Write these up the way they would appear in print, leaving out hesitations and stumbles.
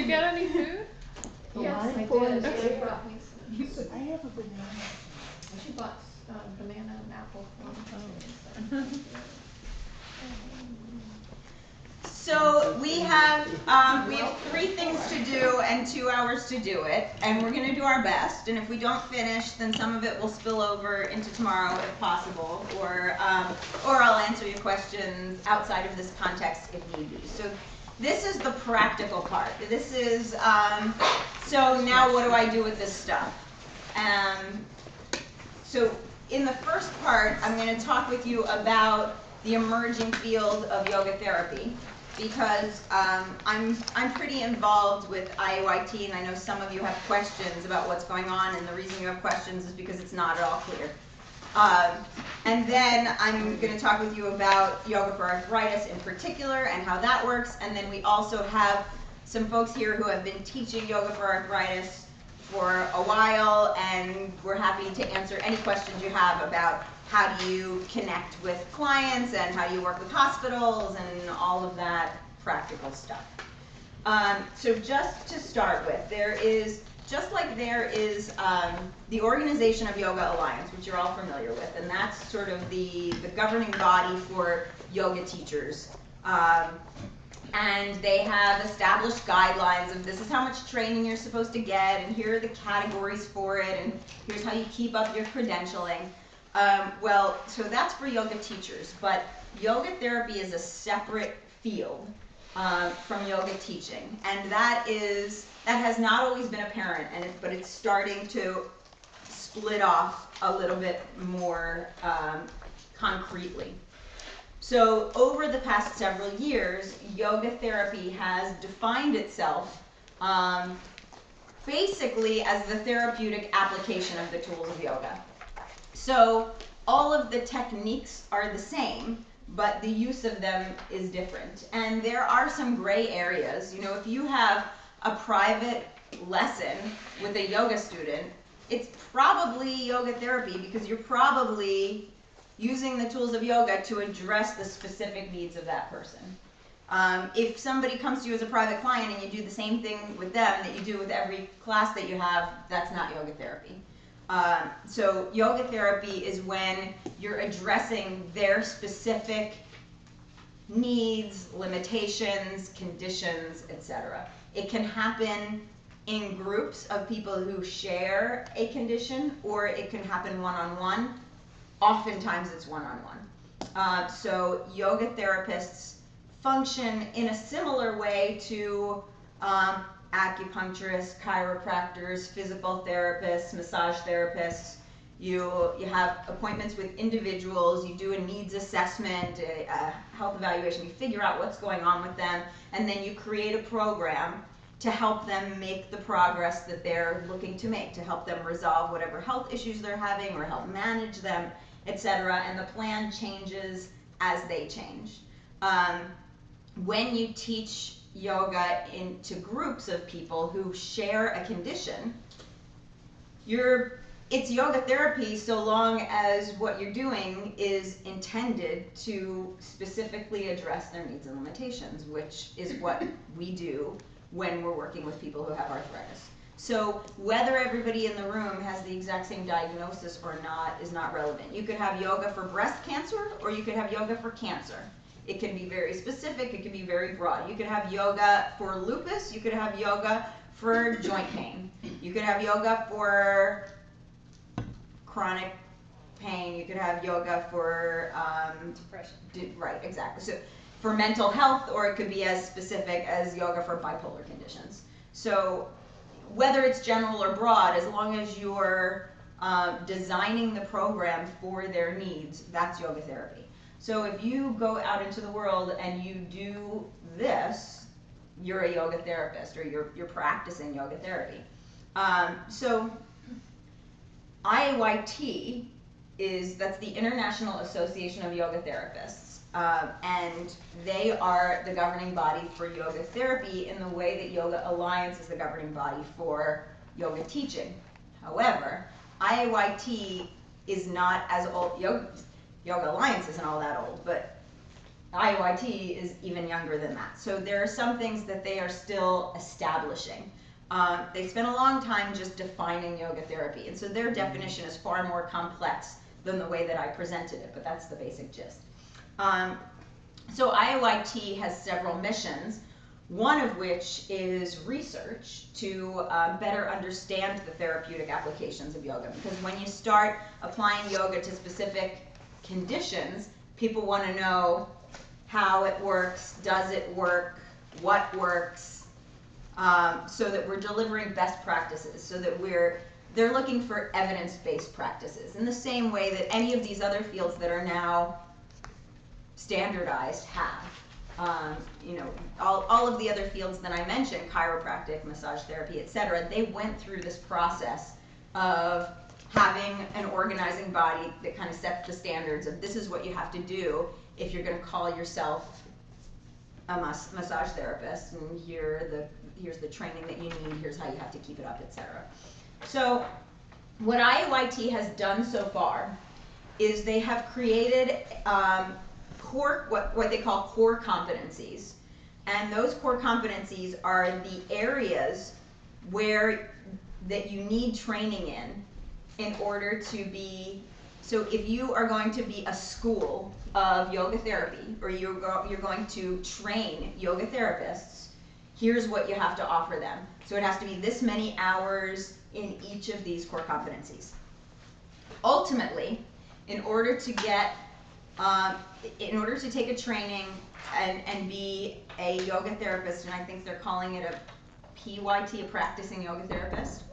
get any food? Yes, I did. Okay. She brought me some. I have a banana. She bought banana and apple for me. So we have 3 things to do and 2 hours to do it, and we're going to do our best. And if we don't finish, then some of it will spill over into tomorrow if possible, or I'll answer your questions outside of this context if need be. So this is the practical part. This is so now what do I do with this stuff? So in the first part, I'm going to talk with you about the emerging field of yoga therapy, because I'm pretty involved with YFAyogatherapy, and I know some of you have questions about what's going on, and the reason you have questions is because it's not at all clear. And then I'm going to talk with you about yoga for arthritis in particular and how that works, and then we also have some folks here who have been teaching yoga for arthritis for a while, and we're happy to answer any questions you have about how do you connect with clients and how do you work with hospitals and all of that practical stuff. So just to start with, there is, just like there is the Organization of Yoga Alliance, which you're all familiar with, and that's sort of the governing body for yoga teachers. And they have established guidelines of this is how much training you're supposed to get, and here are the categories for it, and here's how you keep up your credentialing. Well, so that's for yoga teachers, but yoga therapy is a separate field from yoga teaching, and that has not always been apparent, but it's starting to split off a little bit more concretely. So over the past several years, yoga therapy has defined itself basically as the therapeutic application of the tools of yoga. So all of the techniques are the same, but the use of them is different. And there are some gray areas. You know, if you have a private lesson with a yoga student, it's probably yoga therapy because you're probably using the tools of yoga to address the specific needs of that person. If somebody comes to you as a private client and you do the same thing with them that you do with every class that you have, that's not yoga therapy. So yoga therapy is when you're addressing their specific needs, limitations, conditions, etc. It can happen in groups of people who share a condition, or it can happen one-on-one. Oftentimes it's one-on-one. So yoga therapists function in a similar way to acupuncturists, chiropractors, physical therapists, massage therapists. You have appointments with individuals, you do a needs assessment, a health evaluation, you figure out what's going on with them, and then you create a program to help them make the progress that they're looking to make, to help them resolve whatever health issues they're having or help manage them, etc. And the plan changes as they change. When you teach yoga into groups of people who share a condition, it's yoga therapy so long as what you're doing is intended to specifically address their needs and limitations, which is what we do when we're working with people who have arthritis. So whether everybody in the room has the exact same diagnosis or not is not relevant. You could have yoga for breast cancer, or you could have yoga for cancer. It can be very specific, it can be very broad. You could have yoga for lupus, you could have yoga for joint pain. You could have yoga for chronic pain, you could have yoga for depression. Right, exactly. So for mental health, or it could be as specific as yoga for bipolar conditions. So whether it's general or broad, as long as you're designing the program for their needs, that's yoga therapy. So if you go out into the world and you do this, you're a yoga therapist, or you're practicing yoga therapy. So IYT that's the International Association of Yoga Therapists, and they are the governing body for yoga therapy in the way that Yoga Alliance is the governing body for yoga teaching. However, IYT is not as old. Yoga Alliance isn't all that old, but IOIT is even younger than that. So there are some things that they are still establishing. They spent a long time just defining yoga therapy, and so their definition is far more complex than the way that I presented it, but that's the basic gist. So IOIT has several missions, one of which is research to better understand the therapeutic applications of yoga, because when you start applying yoga to specific conditions, people want to know how it works, does it work, what works, so that we're delivering best practices, so that they're looking for evidence-based practices in the same way that any of these other fields that are now standardized have. You know, all of the other fields that I mentioned, chiropractic, massage therapy, etc., they went through this process of having an organizing body that kind of sets the standards of this is what you have to do if you're going to call yourself a massage therapist, and here's the training that you need, here's how you have to keep it up, etc. So what IOIT has done so far is they have created what they call core competencies, and those core competencies are the areas that you need training in order to be. So if you are going to be a school of yoga therapy, or you're going to train yoga therapists, here's what you have to offer them. So it has to be this many hours in each of these core competencies. Ultimately, in order to take a training and be a yoga therapist, and I think they're calling it a PYT, a practicing yoga therapist,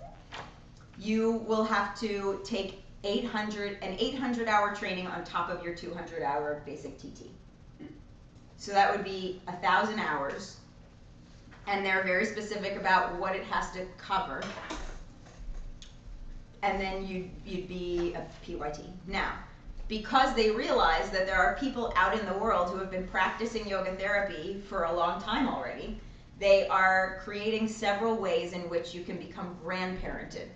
you will have to take an 800-hour training on top of your 200-hour basic TT. So that would be 1,000 hours, and they're very specific about what it has to cover, and then you'd be a PYT. Now, because they realize that there are people out in the world who have been practicing yoga therapy for a long time already, they are creating several ways in which you can become grandparented.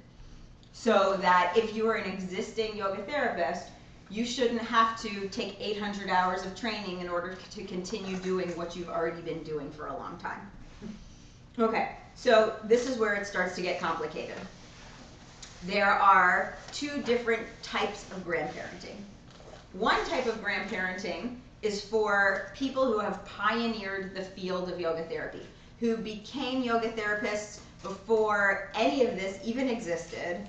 So that if you are an existing yoga therapist, you shouldn't have to take 800 hours of training in order to continue doing what you've already been doing for a long time. Okay, so this is where it starts to get complicated. There are two different types of grandparenting. One type of grandparenting is for people who have pioneered the field of yoga therapy, who became yoga therapists before any of this even existed.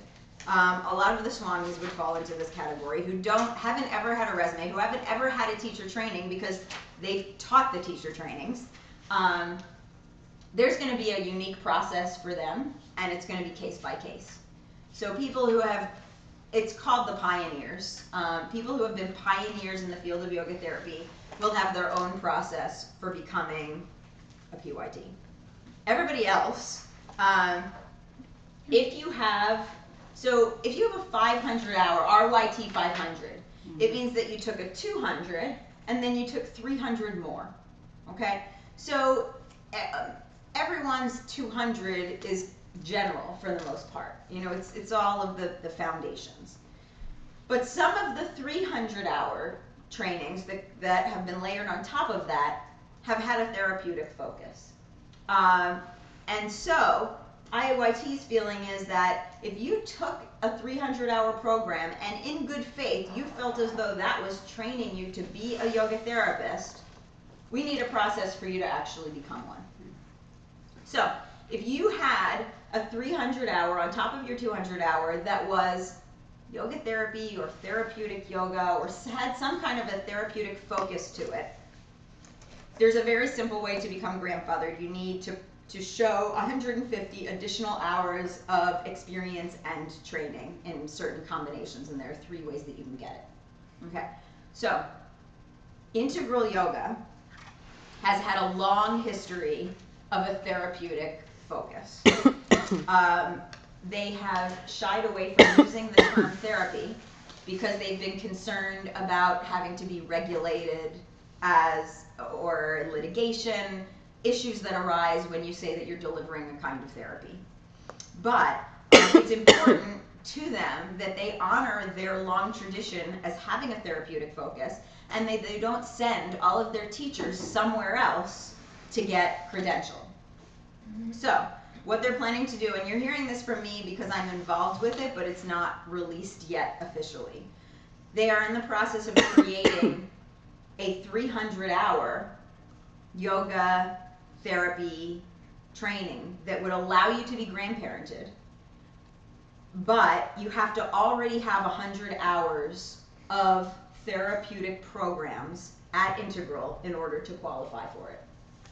A lot of the swamis would fall into this category, who haven't ever had a resume, who haven't ever had a teacher training because they've taught the teacher trainings. There's going to be a unique process for them, and it's going to be case by case. So people who it's called the pioneers. People who have been pioneers in the field of yoga therapy will have their own process for becoming a PYT. Everybody else, if you have a 500-hour RYT 500, it means that you took a 200 and then you took 300 more. Okay, so everyone's 200 is general for the most part. You know, it's all of the foundations. But some of the 300-hour trainings that have been layered on top of that have had a therapeutic focus. And so IOIT's feeling is that if you took a 300-hour program and in good faith you felt as though that was training you to be a yoga therapist, we need a process for you to actually become one. So if you had a 300-hour on top of your 200-hour that was yoga therapy or therapeutic yoga or had some kind of a therapeutic focus to it, there's a very simple way to become grandfathered. You need to show 150 additional hours of experience and training in certain combinations, and there are 3 ways that you can get it. Okay, so integral yoga has had a long history of a therapeutic focus. They have shied away from using the term therapy because they've been concerned about having to be regulated or litigation, issues that arise when you say that you're delivering a kind of therapy. But it's important to them that they honor their long tradition as having a therapeutic focus, and they don't send all of their teachers somewhere else to get credentialed. So what they're planning to do, and you're hearing this from me because I'm involved with it, but it's not released yet officially. They are in the process of creating a 300-hour yoga therapy training that would allow you to be grandparented, but you have to already have 100 hours of therapeutic programs at Integral in order to qualify for it.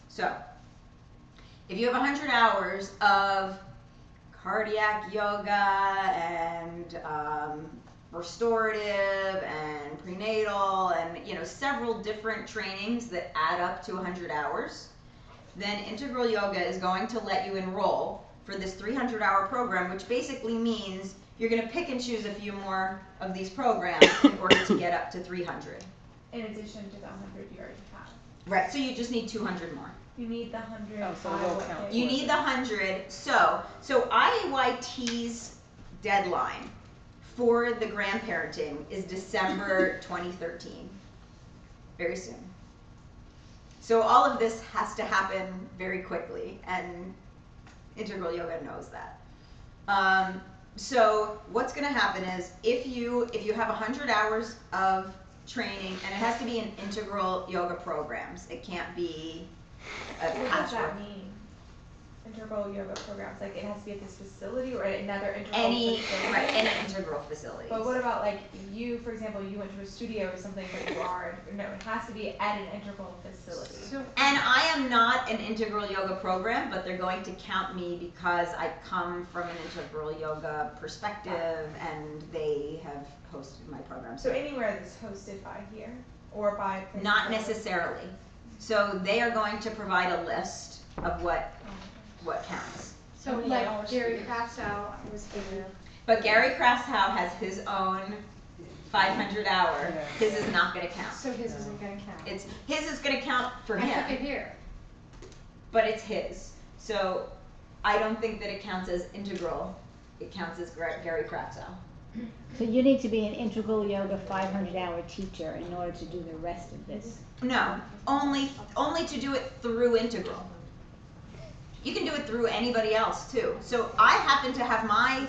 So if you have 100 hours of cardiac yoga and restorative and prenatal and several different trainings that add up to 100 hours, then Integral Yoga is going to let you enroll for this 300-hour program, which basically means you're going to pick and choose a few more of these programs in order to get up to 300. In addition to the 100 you already have. Right, so you just need 200 more. You need the 100. Oh, so it will count. You need the 100. So IAYT's deadline for the grandparenting is December 2013. Very soon. So all of this has to happen very quickly, and Integral Yoga knows that. So what's going to happen is if you have 100 hours of training, and it has to be in Integral Yoga programs. It can't be a What does patchwork. that mean? Integral yoga programs, like it has to be at this facility or at another integral Any facility? right, any Integral facility. But what about like you, for example, you went to a studio or something, but you are, no, it has to be at an integral facility. So, And I am not an Integral Yoga program, but they're going to count me because I come from an Integral Yoga perspective, and they have hosted my program. So anywhere that's hosted by here or by places Not like- necessarily. So they are going to provide a list of what Oh, counts. so like Gary Krafsow was here. But Gary Krashow has his own 500 hour. His is not going to count. So his isn't gonna count. His is going to count for I took him, it here. but it's his. So I don't think that it counts as integral. It counts as Gary Krashow. So you need to be an integral yoga 500-hour teacher in order to do the rest of this. No, only to do it through Integral. You can do it through anybody else too. So I happen to have my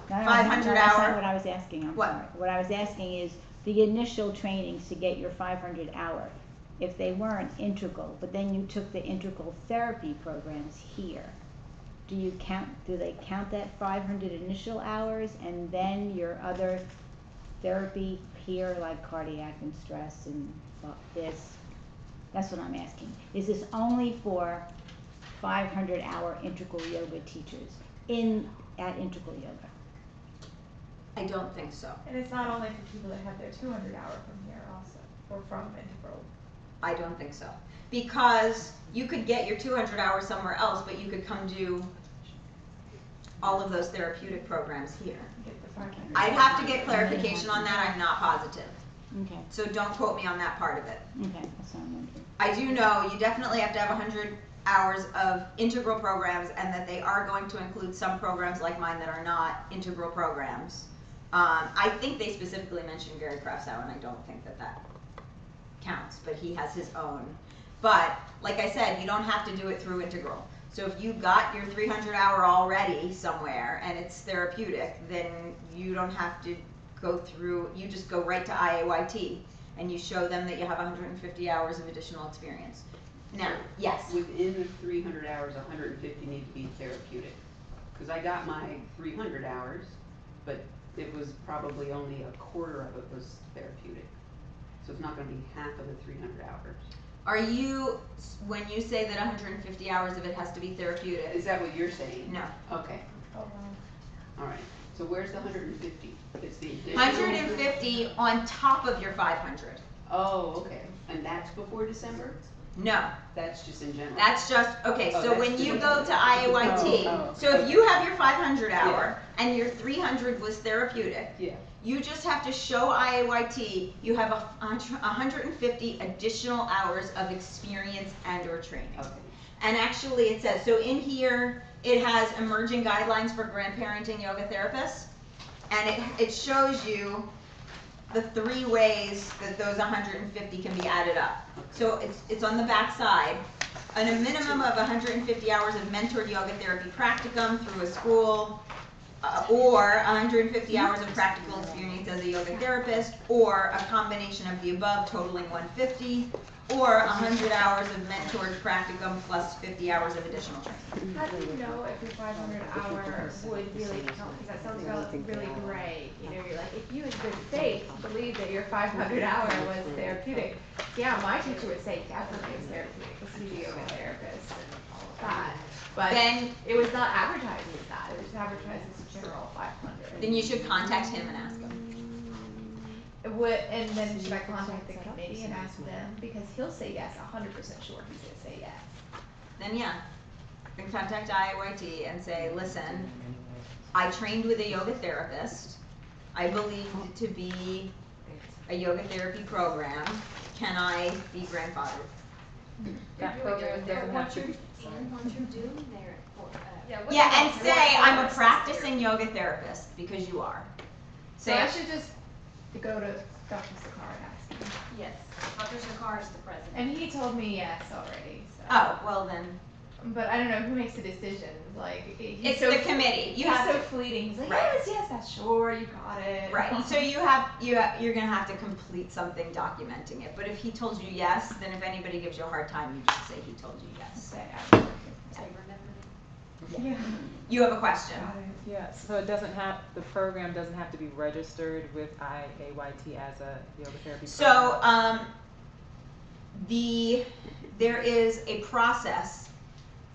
No, no, 500 no, that's hour- not what I was asking, I'm What? sorry. What I was asking is the initial trainings to get your 500 hour. If they weren't integral, but then you took the integral therapy programs here, do they count that 500 initial hours and then your other therapy here, like cardiac and stress and this? That's what I'm asking. Is this only for 500-hour integral yoga teachers at Integral Yoga? I don't think so. And it's not only for people that have their 200 hour from here also, or from integral. I don't think so. Because you could get your 200 hours somewhere else, but you could come do all of those therapeutic programs here. Get the 500. I'd have to get clarification on that. I'm not positive. Okay, So don't quote me on that part of it. okay, that's what I'm wondering. I do know you definitely have to have 100 hours of integral programs, and that they are going to include some programs like mine that are not integral programs. I think they specifically mentioned Gary Krashow, and I don't think that counts, but he has his own. But like I said, you don't have to do it through Integral. So if you got your 300 hour already somewhere and it's therapeutic, then you don't have to go through, you just go right to IAYT and you show them that you have 150 hours of additional experience. Now, yes. Within the 300 hours, 150 need to be therapeutic. Because I got my 300 hours, but it was probably only a quarter of it was therapeutic. So it's not going to be half of the 300 hours. Are you, when you say that 150 hours of it has to be therapeutic? Is that what you're saying? No. Okay, Oh, wow. all right. So where's the 150? It's the additional 150 on top of your 500. Oh, okay. And that's before December? No, That's just in general? that's just, okay, Oh, so that's when you different. go to IAYT, Oh, so if okay. you have your 500 hour and your 300 was therapeutic, Yeah. you just have to show IAYT you have 150 additional hours of experience and or training. Okay. And actually it says, so in here, it has emerging guidelines for grandparenting yoga therapists. and it shows you the 3 ways that those 150 can be added up. So it's on the back side. And a minimum of 150 hours of mentored yoga therapy practicum through a school, or 150 hours of practical experience as a yoga therapist, or a combination of the above totaling 150, or 100 hours of mentored practicum plus 50 hours of additional training. How do you know if your 500 hour would really count? Because that sounds really gray. You know, you're like, if you in good faith believe that your 500 hour was therapeutic, yeah, my teacher would say definitely it's therapeutic. This is a yoga therapist and all of that. But Then it was not advertised as that. It was advertised as a general 500. you should contact him and ask him. And then should I contact the committee and ask them? Because he'll say yes, 100% sure he's gonna say yes. Then yeah, then contact IAYT and say, listen, I trained with a yoga therapist. I believed it to be a yoga therapy program. Can I be grandfathered? That program doesn't have to be. What you're doing there for, Yeah, and say I'm a practicing yoga therapist, because you are. So I should just go to Dr. Sakar and ask him. yes, Dr. Sakar is the president. And he told me yes already, so. Oh, well then, But I don't know who makes the decision. Like, he's it's so the committee. You he's have so to, fleeting. He's like, Right. yes, that's sure, you got it. right, so you're gonna have to complete something documenting it. But if he told you yes, then if anybody gives you a hard time, you just say he told you yes. Say, So remember, yeah. You have a question? Got it. Yeah, so it doesn't have, the program doesn't have to be registered with IAYT as a yoga therapy program? So, there is a process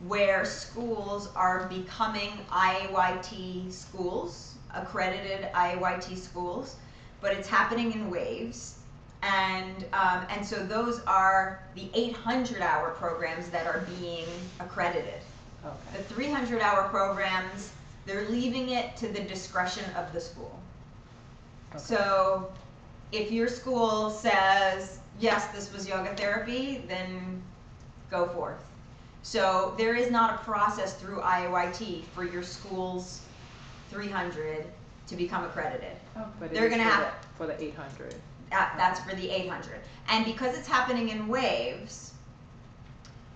where schools are becoming IAYT schools, accredited IAYT schools, but it's happening in waves. And so those are the 800-hour programs that are being accredited. Okay. The 300-hour programs, they're leaving it to the discretion of the school. Okay. So if your school says, yes, this was yoga therapy, then go forth. So there is not a process through IAYT for your school's 300 to become accredited. But They're it is gonna have- for the 800. That's for the 800. And because it's happening in waves,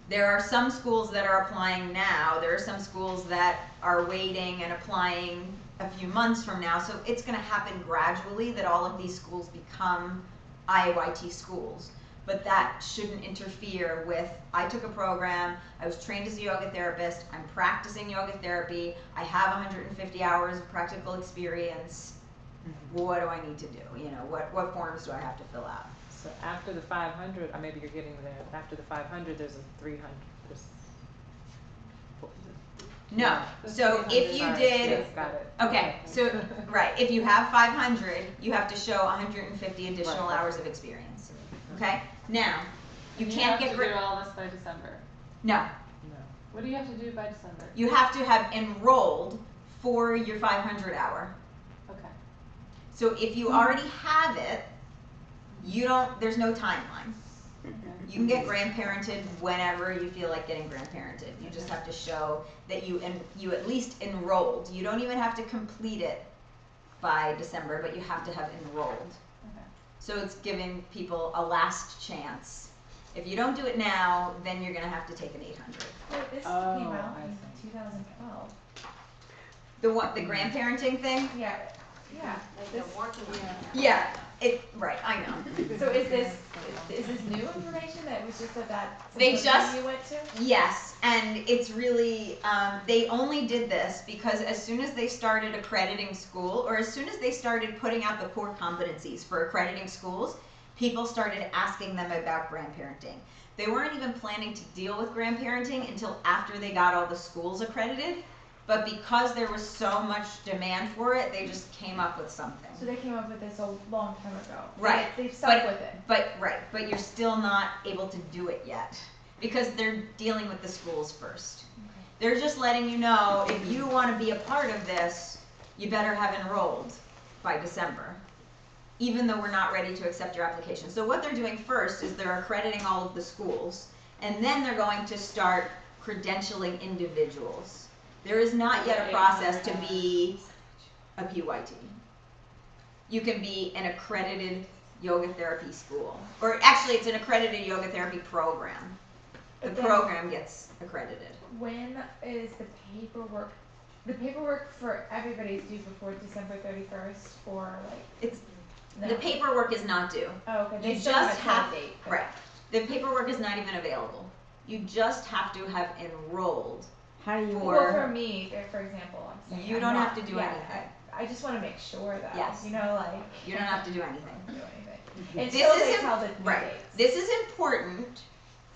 there are some schools that are applying now, there are some schools that are waiting and applying a few months from now, so it's gonna happen gradually that all of these schools become IAYT schools. But that shouldn't interfere with, I took a program, I was trained as a yoga therapist, I'm practicing yoga therapy, I have 150 hours of practical experience. What do I need to do? You know, what forms do I have to fill out? So after the 500, or maybe you're getting there, after the 500, there's a 300. No, so if you Sorry, did, yes, got it. okay, so, right, if you have 500, you have to show 150 additional Right. hours of experience, okay? Now, you And can't you get, have to do all this by December. no, No. What do you have to do by December? you have to have enrolled for your 500 hour. Okay. So if you already have it, there's no timeline. You can get grandparented whenever you feel like getting grandparented. You just have to show that you at least enrolled. You don't even have to complete it by December, but you have to have enrolled. Okay. So it's giving people a last chance. If you don't do it now, then you're gonna have to take an 800. Well, this Oh, came out I in see. 2012. The grandparenting thing? Yeah. Yeah. they've been working on it. Yeah, right, I know. So is this new information that was just at that They symposium just- you went to? Yes, and it's really, they only did this because as soon as they started accrediting school, or as soon as they started putting out the core competencies for accrediting schools, people started asking them about grandparenting. They weren't even planning to deal with grandparenting until after they got all the schools accredited, but because there was so much demand for it, they just came up with something. So they came up with this a long time ago. Right, They've stuck with it. But you're still not able to do it yet because they're dealing with the schools first. They're just letting you know if you want to be a part of this, you better have enrolled by December, even though we're not ready to accept your application. So what they're doing first is they're accrediting all of the schools, and then they're going to start credentialing individuals. There is not yet a process to be a PYT. you can be an accredited yoga therapy school. Or actually, it's an accredited yoga therapy program. The But then- program gets accredited. When is the paperwork? The paperwork for everybody is due before December 31st, or like It's no? The paperwork is not due. Oh, okay. They You still just have a have date. right. The paperwork is not even available. You just have to have enrolled. How do you? Well, for me, for example, I'm saying You I'm don't not- have to do yeah, anything. I just want to make sure that Yes. you know, like You don't have to do anything. do anything This until they is tell the new right. dates. This is important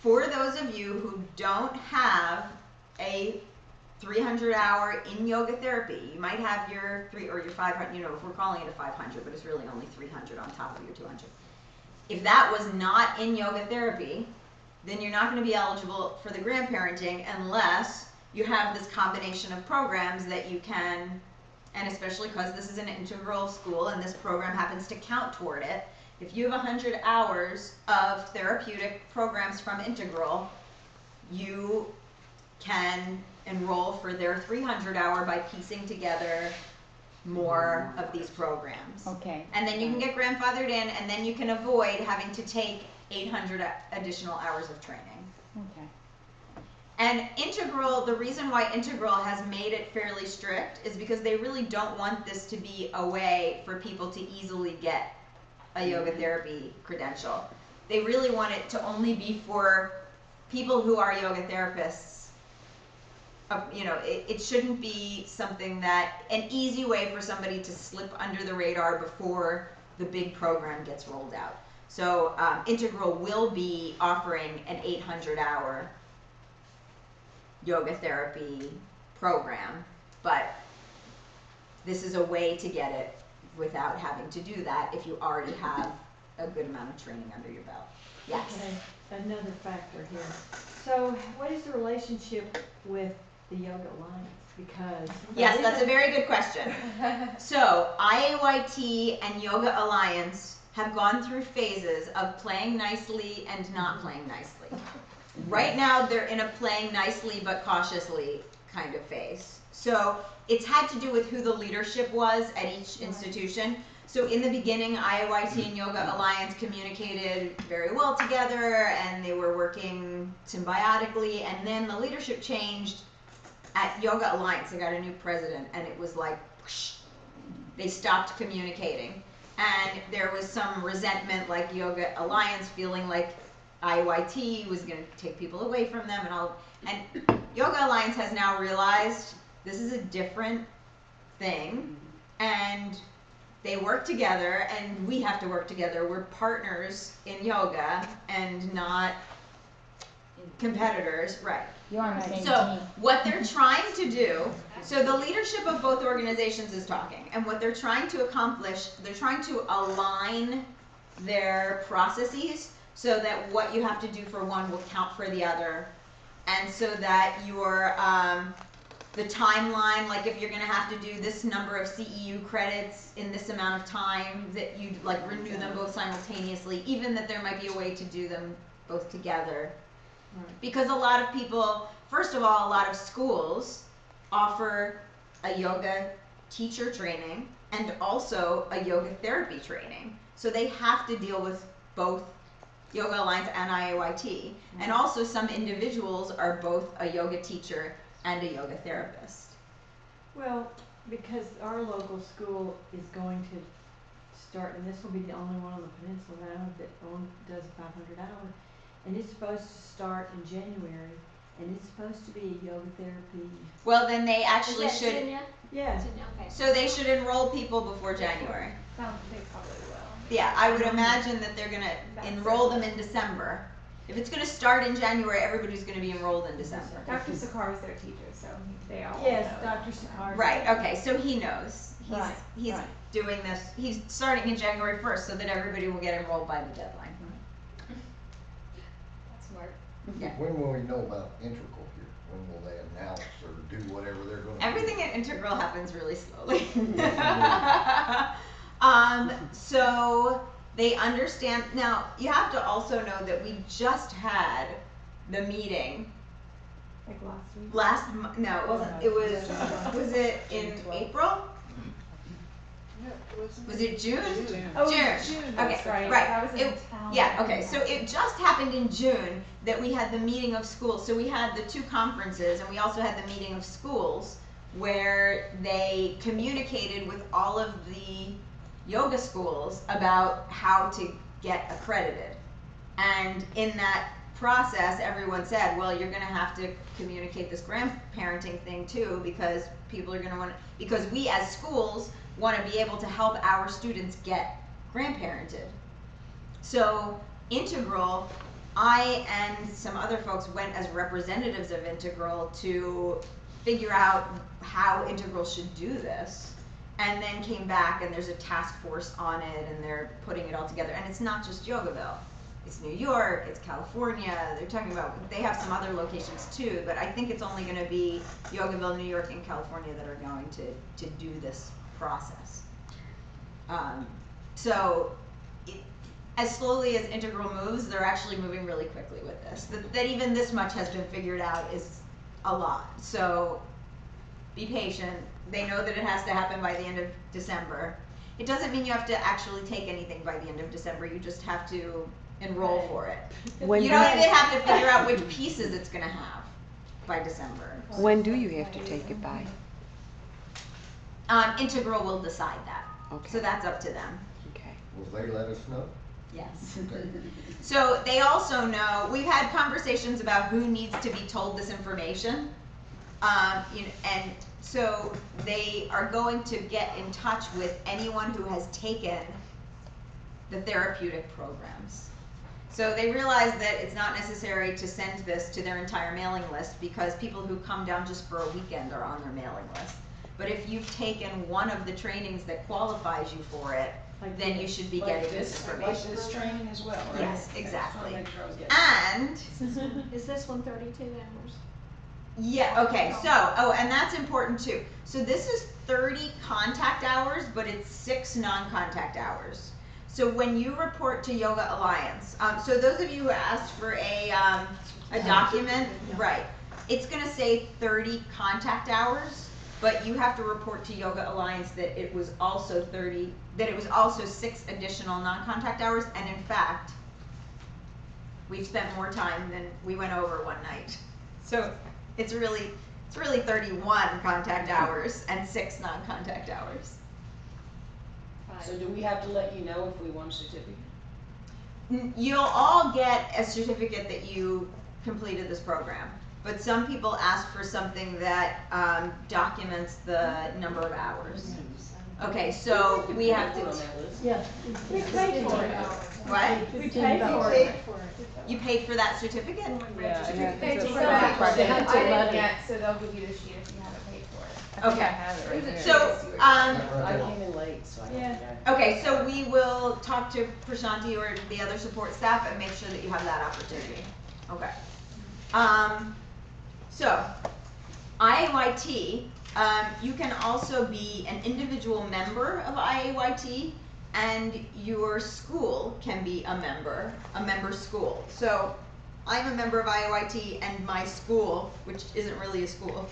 for those of you who don't have a 300-hour in yoga therapy. You might have your 3 or your 500, you know, if we're calling it a 500, but it's really only 300 on top of your 200. If that was not in yoga therapy, then you're not going to be eligible for the grandparenting unless you have this combination of programs that you can, and especially because this is an integral school and this program happens to count toward it. If you have 100 hours of therapeutic programs from Integral, you can enroll for their 300-hour by piecing together more of these programs. Okay. And then you can get grandfathered in, and then you can avoid having to take 800 additional hours of training. Okay. And Integral, the reason why Integral has made it fairly strict is because they really don't want this to be a way for people to easily get a yoga therapy credential. They really want it to only be for people who are yoga therapists. You know, it shouldn't be something that, an easy way for somebody to slip under the radar before the big program gets rolled out. So Integral will be offering an 800-hour yoga therapy program, but this is a way to get it without having to do that if you already have a good amount of training under your belt. Yes. Okay, another factor here. So what is the relationship with the Yoga Alliance? Because Yes, that's a very good question. So YFAYT and Yoga Alliance have gone through phases of playing nicely and not playing nicely. Right now they're in a playing nicely but cautiously kind of phase. So it's had to do with who the leadership was at each institution. So in the beginning, YFAYT and Yoga Alliance communicated very well together and they were working symbiotically, and then the leadership changed at Yoga Alliance. They got a new president and it was like, whoosh, they stopped communicating. And there was some resentment, like Yoga Alliance feeling like YFAYT was going to take people away from them and all. And Yoga Alliance has now realized this is a different thing, and they work together, and we have to work together. We're partners in yoga and not competitors, right? You're on the same So team. what they're trying to do, so the leadership of both organizations is talking, and what they're trying to accomplish, they're trying to align their processes so that what you have to do for one will count for the other, and so that your the timeline, like if you're going to have to do this number of CEU credits in this amount of time, that you like renew them both simultaneously, even that there might be a way to do them both together. Right. Because a lot of people, first of all, a lot of schools offer a yoga teacher training and also a yoga therapy training. So they have to deal with both Yoga Alliance and YFAYT. And also some individuals are both a yoga teacher and a yoga therapist. well, because our local school is going to start, and this will be the only one on the peninsula now that does 500 hours, and it's supposed to start in January, and it's supposed to be a yoga therapy. Well, then they actually Is that should, soon yet? Yeah. Soon, okay. so they should enroll people before January. They probably will. Yeah, I would imagine that they're gonna enroll them in December. If it's gonna start in January, everybody's gonna be enrolled in December. Dr. Sakar is their teacher, so they all Yes, know. Dr. Sakar. Right, okay, so he knows. He's Right. doing this, he's starting in January 1st so that everybody will get enrolled by the deadline. That's smart. Yeah. When will we know about Integral here? When will they announce or do whatever they're gonna do? Everything at Integral happens really slowly. Yes, So they understand, now you have to also know that we just had the meeting Like last week. no, it wasn't, it was it in April? Was it June? Oh, June. June, Okay, that's right. right. That was in It- town. Yeah, okay, so it just happened in June that we had the meeting of schools, so we had the two conferences, and we also had the meeting of schools, where they communicated with all of the yoga schools about how to get accredited. And in that process, everyone said, well, you're gonna have to communicate this grandparenting thing too, because people are gonna wanna, because we as schools wanna be able to help our students get grandparented. So Integral, I and some other folks went as representatives of Integral to figure out how Integral should do this, and then came back and there's a task force on it and they're putting it all together. And it's not just Yogaville. It's New York, it's California, they're talking about, they have some other locations too, but I think it's only gonna be Yogaville, New York, and California that are going to do this process. So, as slowly as Integral moves, they're actually moving really quickly with this. That even this much has been figured out is a lot. So, be patient. They know that it has to happen by the end of December. It doesn't mean you have to actually take anything by the end of December. You just have to enroll for it. You don't even have to figure out which pieces it's going to have by December. When do you have to take it by? Integral will decide that. Okay. So that's up to them. Okay. Will they let us know? Yes. Okay. So they also know, we've had conversations about who needs to be told this information. And so they are going to get in touch with anyone who has taken the therapeutic programs. So they realize that it's not necessary to send this to their entire mailing list because people who come down just for a weekend are on their mailing list. But if you've taken one of the trainings that qualifies you for it, then you should be getting this information. Like this training as well, right? Yes, Okay, exactly. just wanna make sure I was getting it. And Is this one 32 hours? yeah, okay, so, and that's important too. So this is 30 contact hours, but it's 6 non-contact hours. So when you report to Yoga Alliance, so those of you who asked for a document, right, it's gonna say 30 contact hours, but you have to report to Yoga Alliance that it was also 6 additional non-contact hours, and in fact, we've spent more time than we went over one night. So it's really 31 contact hours and 6 non-contact hours. So do we have to let you know if we want a certificate? You'll all get a certificate that you completed this program, but some people ask for something that documents the number of hours. Okay, so we have to. Yeah. We paid for it. What? We paid for it. You paid for that certificate? Yeah, I have They to took put it back. that I part. didn't get, so they'll give you the sheet if you haven't paid for it. Okay. I have it right here. So, I came in late, so I don't think I. okay, so we will talk to Prashanti or the other support staff and make sure that you have that opportunity. Okay. So, IAYT, you can also be an individual member of IAYT, and your school can be a member school. So, I'm a member of IAYT, and my school, which isn't really a school,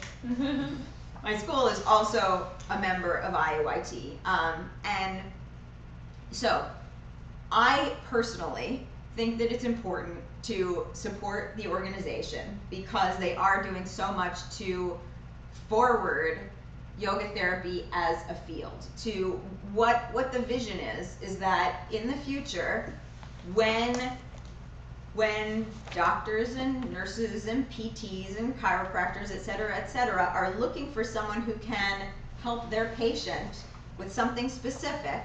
my school is also a member of IAYT. And so, I personally think that it's important to support the organization because they are doing so much to forward yoga therapy as a field. To what the vision is that in the future, when doctors and nurses and PTs and chiropractors, et cetera, are looking for someone who can help their patient with something specific,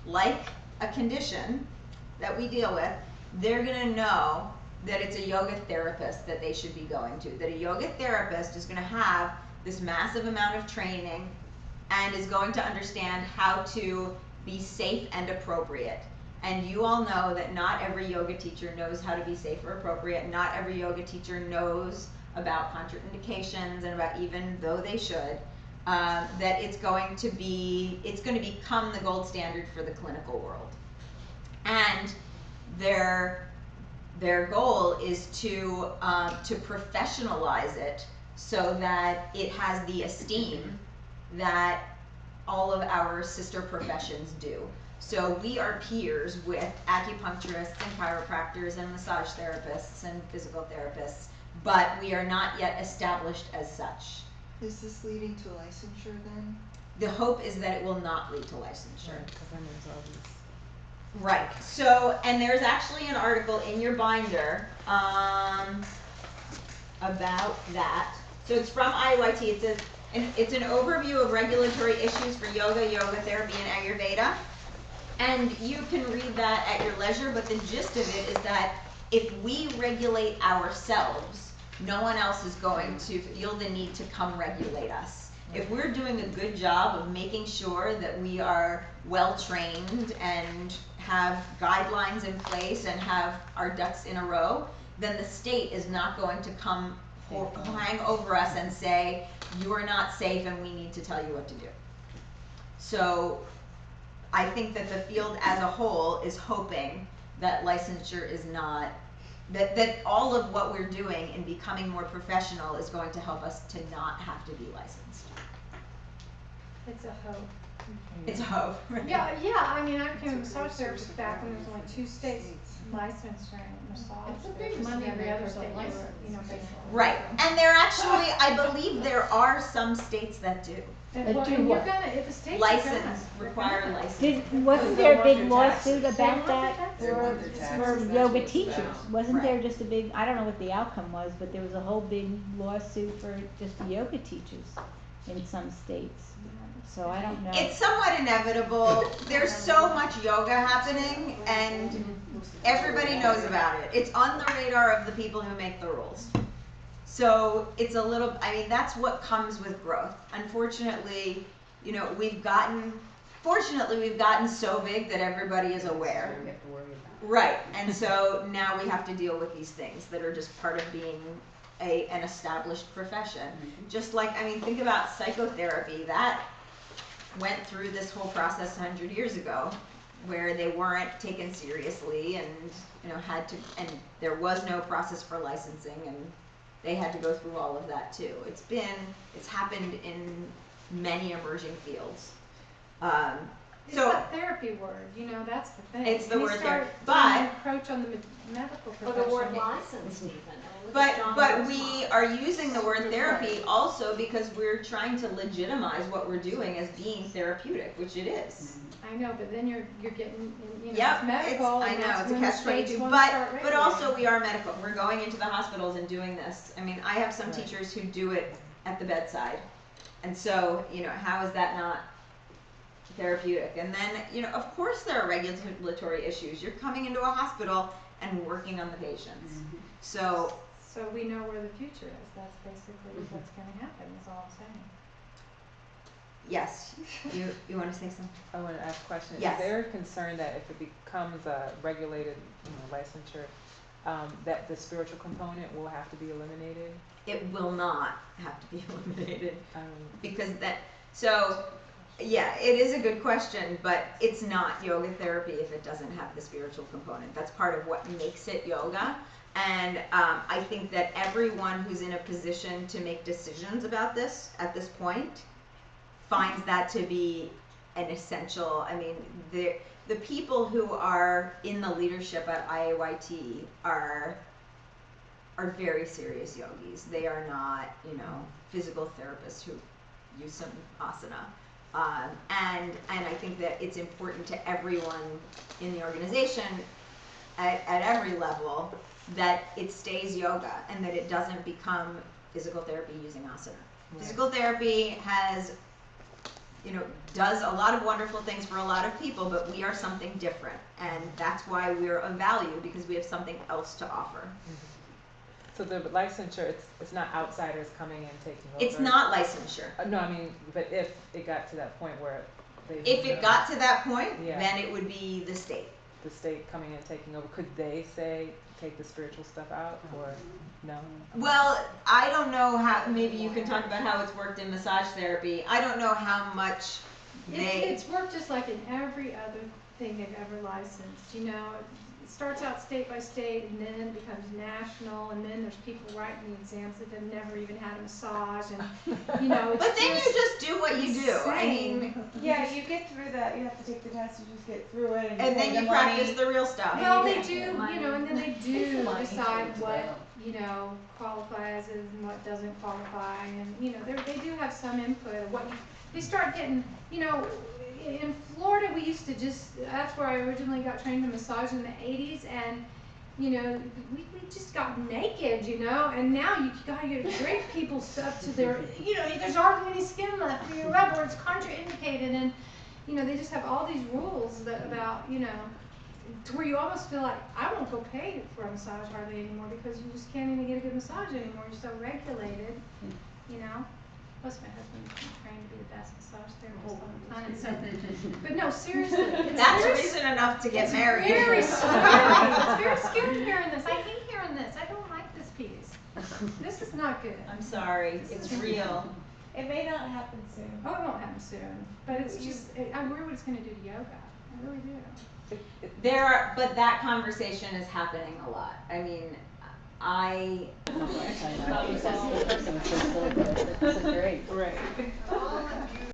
like a condition that we deal with, they're gonna know that it's a yoga therapist that they should be going to. That a yoga therapist is gonna have this massive amount of training and is going to understand how to be safe and appropriate. And you all know that not every yoga teacher knows how to be safe or appropriate. Not every yoga teacher knows about contraindications and about, even though they should, that it's going to become the gold standard for the clinical world. And their goal is to professionalize it so that it has the esteem that all of our sister professions do. So we are peers with acupuncturists and chiropractors and massage therapists and physical therapists, but we are not yet established as such. Is this leading to licensure then? The hope is that it will not lead to licensure. Right, 'cause then there's all these. Right, so, and there's actually an article in your binder, about that. So it's from IYT, it's an overview of regulatory issues for yoga, yoga therapy, and Ayurveda. And you can read that at your leisure, but the gist of it is that if we regulate ourselves, no one else is going to feel the need to come regulate us. If we're doing a good job of making sure that we are well-trained and have guidelines in place and have our ducks in a row, then the state is not going to come hang over us and say, you are not safe and we need to tell you what to do. So I think that the field as a whole is hoping that licensure is not, that all of what we're doing in becoming more professional is going to help us to not have to be licensed. It's a hope. It's a hope. Yeah, I mean, I became a massage therapist back when there was only 2 states licensed for massage. It's a big Money, every other movement for state, the you were, license. basically. Right, and there actually, I believe there are some states that do. And That well, do and what? you're gonna, if the state's License, require license. Wasn't there a big lawsuit about that They for, want their taxes, for that's yoga what it's teachers? about. Wasn't there Right. just a big, I don't know what the outcome was, but there was a whole big lawsuit for just the yoga teachers in some states. So I don't know. It's somewhat inevitable. There's so much yoga happening and everybody knows about it. It's on the radar of the people who make the rules. So it's a little, I mean, that's what comes with growth. Unfortunately, you know, fortunately we've gotten so big that everybody is aware. We have to worry about. Right, and so now we have to deal with these things that are just part of being an established profession. Just like, I mean, think about psychotherapy. That went through this whole process 100 years ago where they weren't taken seriously and, you know, and there was no process for licensing and they had to go through all of that too. It's happened in many emerging fields. It's that therapy word, you know, that's the thing. It's the We word start there, but doing an approach on the medical Or profession. the word licensed even. I mean, look at John But Lewis we model. are using the word therapy also because we're trying to legitimize what we're doing as being therapeutic, which it is. I know, but then you're getting, you know, Yep, it's medical I and know, that's it's a when the catch states 22, wanna start but regulating. also we are medical. We're going into the hospitals and doing this. I mean, I have some Right. teachers who do it at the bedside. And so, you know, how is that not therapeutic? And then, you know, of course there are regulatory issues. You're coming into a hospital and working on the patients. So, So we know where the future is. That's basically what's gonna happen, is all I'm saying. yes, you want to say something? I want to ask a question. Yes. Is there a concern that if it becomes a regulated, licensure, that the spiritual component will have to be eliminated? It will not have to be eliminated Um, because yeah, it is a good question, but it's not yoga therapy if it doesn't have the spiritual component. That's part of what makes it yoga. And I think that everyone who's in a position to make decisions about this at this point finds that to be an essential. I mean, the people who are in the leadership at IAYT are very serious yogis. They are not, you know, physical therapists who use some asana. And I think that it's important to everyone in the organization at every level that it stays yoga and that it doesn't become physical therapy using asana. Right. Physical therapy has, you know, does a lot of wonderful things for a lot of people, but we are something different. And that's why we're of value, because we have something else to offer. So the licensure, it's not outsiders coming and taking over? It's not licensure. No, I mean, but if it got to that point where they. If it got to that point, Yeah. then it would be the state. The state coming in and taking over, could they say, take the spiritual stuff out, or no? Well, I don't know how, maybe you can talk about how it's worked in massage therapy. I don't know how much It's worked just like in every other thing they've ever licensed, you know. it starts out state by state and then becomes national, and then there's people writing the exams that have never even had a massage, and you know, it's But then you just do what you do. I insane. mean, Yeah, you get through that, you have to take the test, you just get through it, and then you practice the real stuff. Well, And they you do, get you know, and then they do Money decide towards what, them. you know, qualifies and what doesn't qualify, and, you know, they do have some input of what you, they start getting, you know, in Florida, we used to just, that's where I originally got trained in massage in the 80s, and, you know, we just got naked, you know, and now you gotta drink people stuff to their, you know, there's hardly any skin left for your rub, or it's contraindicated, and, you know, they just have all these rules that about, you know, to where you almost feel like, I won't go pay for a massage hardly anymore, because you just can't even get a good massage anymore, you're so regulated, you know. Plus my husband's trained to be the best massage therapist on the planet, so, but no, seriously, it's That's very, reason enough to get it's married. very scary, it's very scary hearing this, I hate hearing this, I don't like this piece, this is not good. I'm sorry, it's real. It may not happen soon. Oh, it won't happen soon, but it's just, I worry what it's gonna do to yoga, I really do. But that conversation is happening a lot. I mean, I This is great. Right.